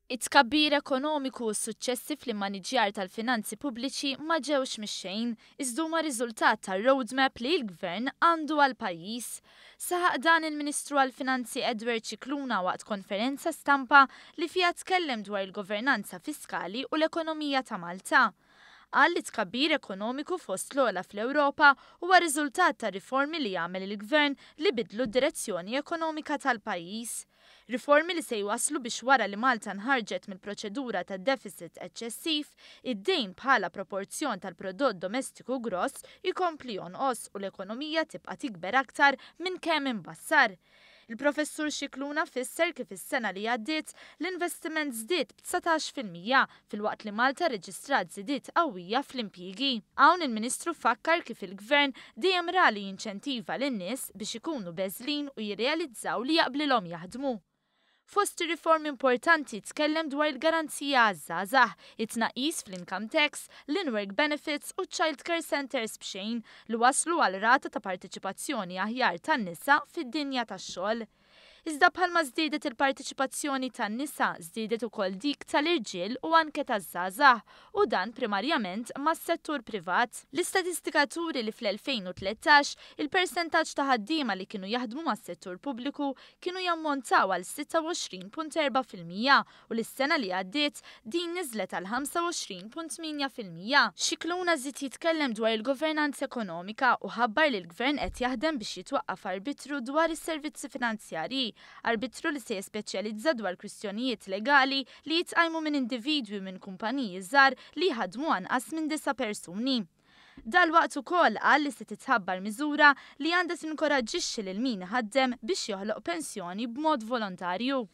It-tkabbir ekonomiku u s-suċċessi fl-immaniġjar tal-finanzi pubbliċi ma ġewx mix-xejn, iżda huma riżultat tar-roadmap li l-Gvern għandu għall-pajjiż. Saħaq dan il-Ministru għall-Finanzi Edward Scicluna waqt konferenza stampa li fiha tkellem dwar il-governanza fiskali u l-ekonomija ta' Malta. Qal li tkabbir ekonomiku fost l-ogħla fl-Ewropa huwa riżultat ta' riformi li jagħmel il-Gvern li bidlu d-direzzjoni ekonomika tal-pajjiż. Riformi li se jwaslu biex wara li Malta nħarġet mill-proċedura ta' deficit eċċessiv, id-dejn bħala proporzjon tal-prodott domestiku gross jikompli jonqos u l-ekonomija tibqa' tikber aktar minn kemm imbassar. Il-Professur Scicluna fisser kif is-sena li għaddiet l-investiment żdied b'19% filwaqt li Malta reġistrat żidiet qawwija fl-impjiegi. Hawn il-Ministru fakkar kif il-Gvern dejjem ra li jinċentiva lin-nies biex ikunu beżlin u jirrealizzaw li jaqblilhom jaħdmu. Fost riformi importanti tkellem dwar il-garanzija għaż-żgħażagħ, it-tnaqqis fl-income tax, l-in-work benefits u child care centers b'xejn li waslu għal rata ta' partiċipazzjoni aħjar tan-nisa fid-dinja tax-xogħol. Iżda bħalma żdiedet il-partiċipazzjoni tan-nisa, żdiedet ukoll dik tal-irġiel u anke taż-żgħażagħ u dan primarjament mas-settur privat. L-istatistika turi li fl-2013 il-persentaġġ ta' ħaddiema li kienu jaħdmu mas-settur pubbliku kienu jammontaw għal 26.4% u l-sena li għaddiet din niżlet għal 25.8%. Scicluna żied jitkellem dwar il-governanza ekonomika u ħabbar li l-Gvern qed jaħdem biex jitwaqqaf arbitru dwar is-servizzi finanzjarji, arbitru li se jespeċjalizza dwar kwistjonijiet legali li jitqajmu minn individwi minn kumpaniji żgħar li jħadmu anqas minn 9 persuni. Dalwaqt ukoll qal li se titħabbar miżura li għandha tinkoraġġixxi lil min iħaddem biex joħloq pensjoni b'mod volontarju.